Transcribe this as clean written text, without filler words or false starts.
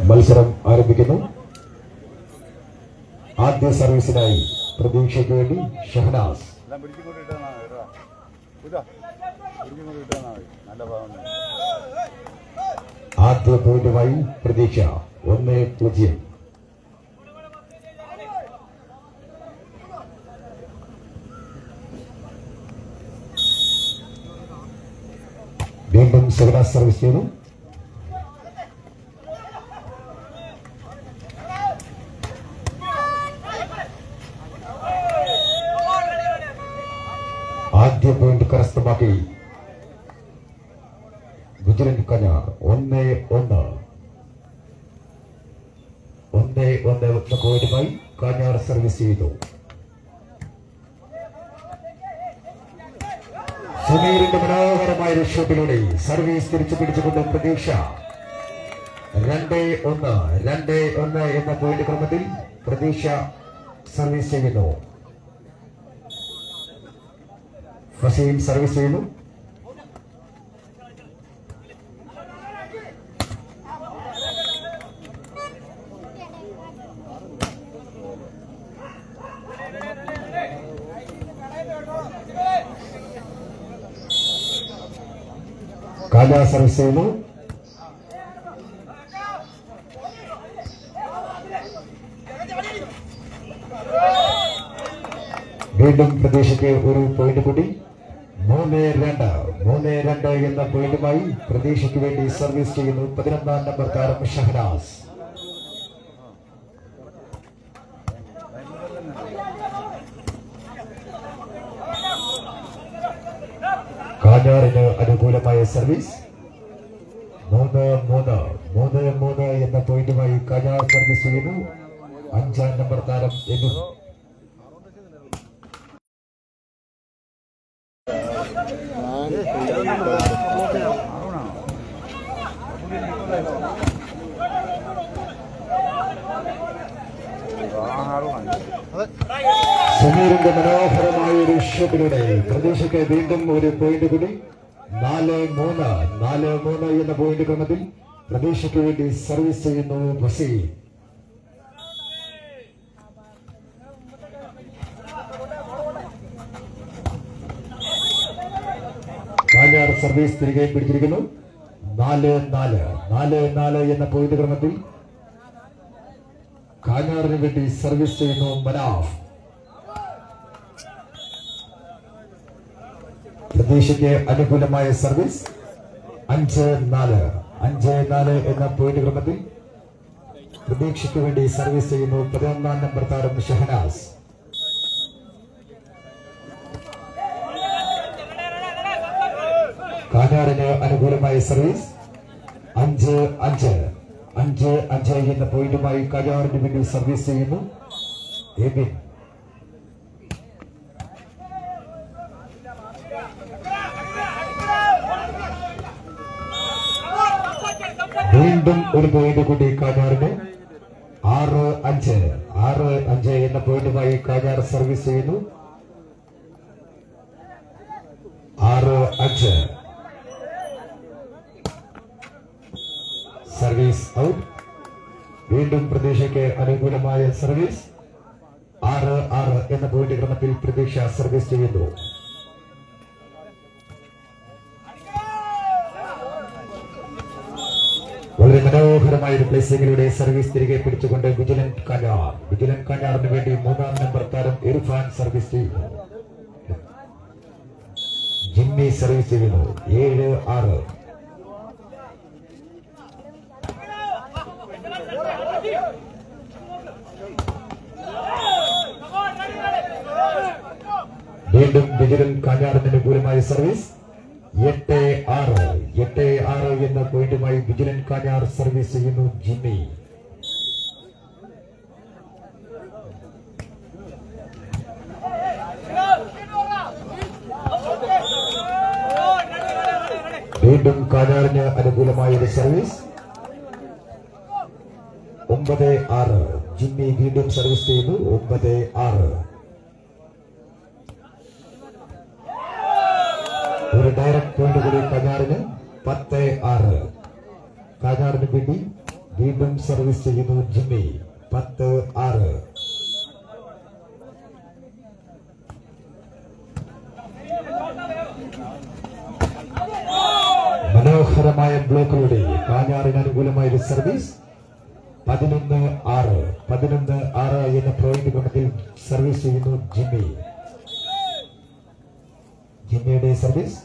മത്സരം ആരംഭിക്കുന്നു. ആദ്യ സർവീസിനായി പ്രതീക്ഷയ്ക്ക് വേണ്ടി ഷഹനാസ്. ആദ്യ പോയിന്റുമായി പ്രതീക്ഷ 1-0. വീണ്ടും ഷഹനാസ് സർവീസ് ചെയ്യുന്നു. ആദ്യ പോയിന്റ് കരസ്ഥമാക്കി വിജിലന്റ് കഞ്ഞാർ 1-1 എന്ന പോയിന്റുമായി കഞ്ഞാർ സർവീസ് ചെയ്തു. സുമീറിന്റെ മനോഹരമായ ഷോട്ടിലൂടെ സർവീസ് തിരിച്ചു പിടിച്ചുകൊണ്ട് പ്രതീക്ഷ 2-1 എന്ന പോയിന്റ് ക്രമത്തിൽ പ്രതീക്ഷ സർവീസ് ചെയ്യുന്നു. ഫസീം സർവീസ് ചെയ്യുന്നു. കാല സർവീസ് ചെയ്യുന്നു. വീണ്ടും പ്രതീക്ഷയ്ക്ക് ഒരു പോയിന്റ് കൂടി. 3-2 എന്ന പോയിന്റുമായി പ്രതീക്ഷയ്ക്ക് വേണ്ടി സർവീസ് ചെയ്യുന്നു 11-ാം നമ്പർ താരം ഷഹനാസ്. കാഞ്ഞാറിന് അനുകൂലമായ സർവീസ് 3-3 എന്ന പോയിന്റുമായി കാഞ്ഞാർ സർവീസ് ചെയ്യുന്നു 5-ാം നമ്പർ താരം എന്നു. സുമീറിന്റെ മനോഹരമായ ഒരു ഷോട്ടിലൂടെ പ്രതീക്ഷയ്ക്ക് വീണ്ടും ഒരു പോയിന്റ് കൂടി. 4-3 എന്ന പോയിന്റ് ക്രമത്തിൽ പ്രതീക്ഷയ്ക്ക് വേണ്ടി സർവീസ് ചെയ്യുന്നു വസീം. കാഞ്ഞാർ സർവീസ് തിരികെ പിടിച്ചിരിക്കുന്നു. 4-4 എന്ന പോയിന്റ് ക്രമത്തിൽ കാഞ്ഞാറിന് വേണ്ടി സർവീസ് ചെയ്യുന്നു മനാഫ്. പ്രതീക്ഷയ്ക്ക് അനുകൂലമായ സർവീസ് 5-4 എന്ന പോയിന്റ് ക്രമത്തിൽ പ്രതീക്ഷയ്ക്ക് വേണ്ടി സർവീസ് ചെയ്യുന്നു 11-ാം നമ്പർ താരം ഷഹനാസ്. കാഞ്ഞാറിന് അനുകൂലമായ സർവീസ് 5-5 എന്ന പോയിന്റുമായി കാഞ്ഞാറിന് വേണ്ടി സർവീസ് ചെയ്യുന്നു എബിൻ. വീണ്ടും ഒരു പോയിന്റ് കൂടി കാഞ്ഞാറിന്. 6-5 എന്ന പോയിന്റുമായി കാഞ്ഞാർ സർവീസ് ചെയ്യുന്നു 6-5. Service out. വീണ്ടും പ്രതീക്ഷയ്ക്ക് അനുകൂലമായ സർവീസ് 6-6 എന്ന പോയിന്റ് ക്രമത്തിൽ പ്രതീക്ഷ സർവീസ് ചെയ്യുന്നു. വളരെ മനോഹരമായ ഒരു പ്ലേസിംഗിലൂടെ സർവീസ് തിരികെ പിടിച്ചുകൊണ്ട് വിജിലന്റ് കഞ്ഞാറിന് വേണ്ടി 3-ാം നമ്പർ താരം ഇർഫാൻ സർവീസ് ചെയ്യുന്നു. ജിമ്മി സർവീസ് ചെയ്യുന്നു 7-6. വീണ്ടും വിജിലന്റ് കാഞ്ഞാറിന് അനുകൂലമായ സർവീസ് 8-6 എന്ന പോയിന്റുമായി വിജിലന്റ് കാഞ്ഞാർ സർവീസ് ചെയ്യുന്നു ജിമ്മി. വീണ്ടും കാഞ്ഞാറിന് അനുകൂലമായ ഒരു സർവീസ് 9-6. ജിമ്മി വീണ്ടും സർവീസ് ചെയ്യുന്നു 9-6. ഒരു ഡയറക്ട് പോയിന്റ് കൂടി കാഞ്ഞാറിന് 10-6. കാഞ്ഞാറിന് വേണ്ടി വീണ്ടും സർവീസ് ചെയ്യുന്നു ജിമ്മി. 10-6. മനോഹരമായ ബ്ലോക്കിലൂടെ കാഞ്ഞാറിന് അനുകൂലമായ ഒരു സർവീസ്. 11-6. 11-6 എന്ന പോയിന്റ് ക്രമത്തിൽ സർവീസ് ചെയ്യുന്നു ജിമ്മി. ജിമ്മിയുടെ സർവീസ്